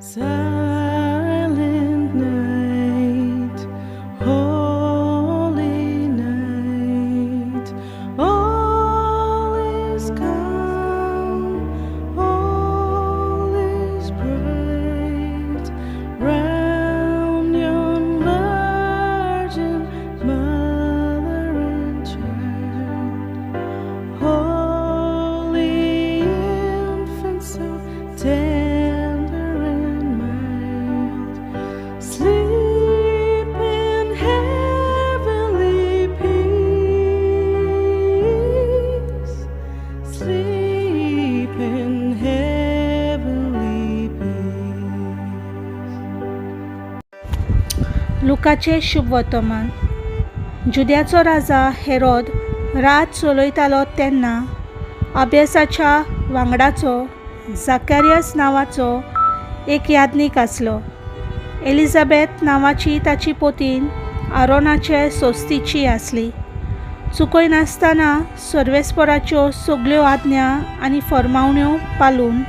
Silent night, holy night, all is calm, all is bright, round yon virgin mother and child, holy infant so tender and mild, sleep in heavenly peace, sleep in heavenly peace. लुकाचे शुभ वर्तमान. जुद्याचो राजा Herod रात चलयतालो तेन्ना अभ्यासाच्या वांगडाचो जाकारियास नांवाचो एक याज्ञीक आसलो. Elizabeth नांवाची ताची पोतीन आरोनाचे सोस्तीची आसली. चुकय नासतना सर्वेस्पराच्यो सगल्यो आज्ञा आनी फर्मावण्यो पालून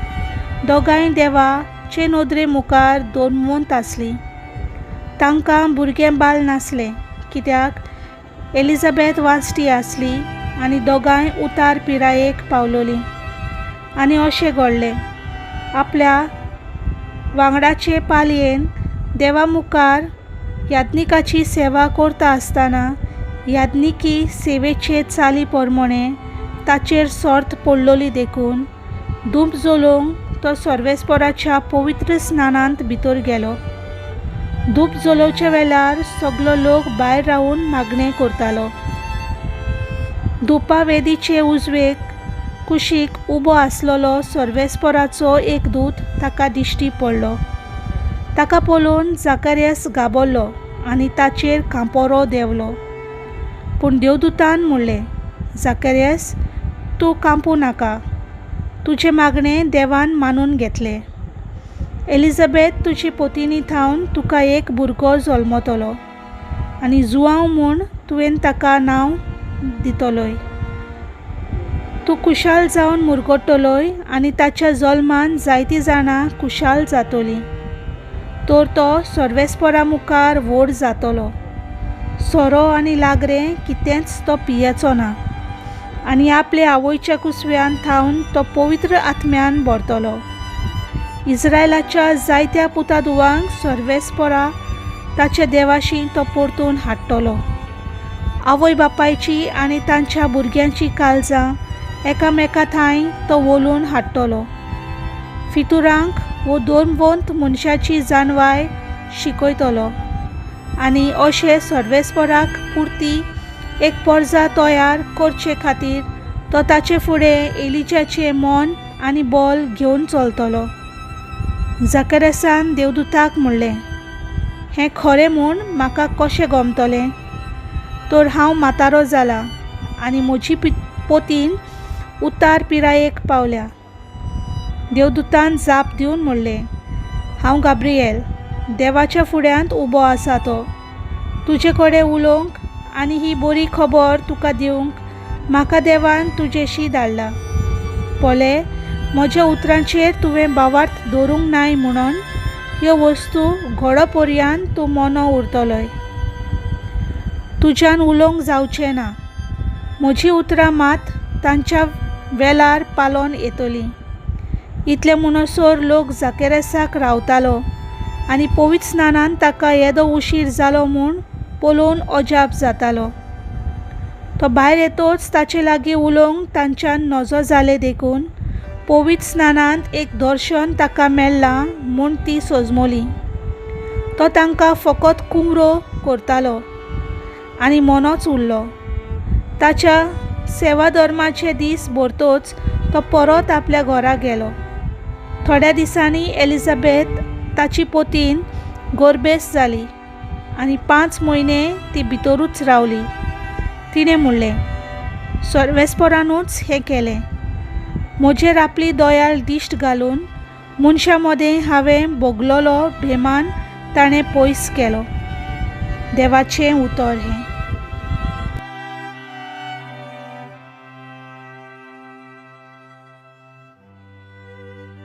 दोगांय देवाचे नदरे मुखार दोनमंत आसलीं. तांकां भुरगें बाल नासलें, कित्याक एलिझाबेथ वांसटी आसली आनी दोगांय उतार पिरायेक पावलोलीं. आनी अशें घडलें, आपल्या वांगडाचे पालयेन देवा मुखार याज्ञिकाची सेवा करता आसतना याज्ञिकी सेवेचे चाली प्रमाणे ताचेर सर्त पडलोली देखून धूप जलोवंक तो सर्वेस्पराच्या पवित्र स्नानांत भितर गेलो. धूप जलोवचे वेळार सगलो लोक भायर रावन मागणें करतालो. धुपा वेदीचे उजवेक कुशीक उबो आसलोलो सर्वेस्पराचो एक दूत ताका दिश्टी पडलो. ताका पळोवन जाकारियास घाबरलो आनी ताचेर कांपोरो देंवलो. पूण देवदूतान म्हणलें, जाकारियास, तूं कांपू नाका, तुजें मागणें देवान मानून घेतलें. एलिझाबेथ तुजी पोतिनी थावन तुका एक भुरगो जल्मतलो आनी जुवांव म्हूण तुवें ताका नांव दितलोय. तूं कुशाल जावन मुरगडटलोय आनी ताच्या जल्मान जायतीं जाणां कुशाल जातलीं. तर तो सर्वेस्परा मुखार व्हड जातलो. सोरो आनी लागरें कितेंच तो पियेचो ना आनी आपले आवयच्या कुसव्यान थावन तो पवित्र आत्म्यान भरतलो. इस्रायलाच्या जायत्या पुतादुवांक सर्वेस्परा ताच्या देवाशी तो परतून हाडटलो. आवय बापायची आनी तांच्या भुरग्यांची काळजां एकामेका थंय तो वोलून हाडटलो. फितुरांक वो दोनवंत मनशाची जानवाय शिकयतलो आनी अशें सर्वेस्पराक पुरती एक पर्जा तयार करचे खातीर तो ताचे फुडें एलिजाचें मन आनी बॉल घेवन चलतलो. जाकारियासान देवदूताक म्हणलें, हें खरें म्हूण म्हाका कशें गमतलें? तर हांव म्हातारो जाला आनी म्हजी पोतीन उतार पिरायेक पावल्या. देवदूतान जाप दिवन म्हणलें, हांव गाब्रिएल, देवाच्या फुड्यांत उबो आसा तो. तुजे कडेन उलोवंक आनी ही बरी खबर तुका दिवंक म्हाका देवान तुजेशी धाडला. पोले, म्हज्या उतरांचेर तुवें बावार्थ दवरूंक नाय म्हणून ह्यो वस्तू घोडो पर्यंत तूं मोनो उरतलोय. तुज्यान उलोवंक जावचें ना. म्हजी उतरां मात तांच्या वेळार पालोन येतलीं. इतले म्हणसर लोक जाकारियासाक रावतालो आनी पवित्र स्नानान ताका येदो उशीर जालो म्हूण पळोवन अजाप जातालो. तो भायर येतोच ताचे लागीं उलोवंक तांच्यान नजो जाले देखून पवित्र स्नानांत एक दर्शन ताका मेळ्ळां म्हूण ती सजमलीं. तो तांकां फकत कुंगरो करतालो आनी मोनोच उरलो. ताच्या सेवा धर्माचे दीस भरतोच तो परत आपल्या घरा गेलो. थोड्या दिसांनी एलिझाबेथ ताची पोतीन गोरबेस जाली आनी 5 म्हयने ती भितरूच रावली. तिणें म्हणलें, सर्वेस्परानूच हें केलें. म्हजेर आपली दयाळ दिश्ट घालून मनशा मदें हांवें भोगलोलो भेमान ताणें पयस केलो. देवाचें उतर हें.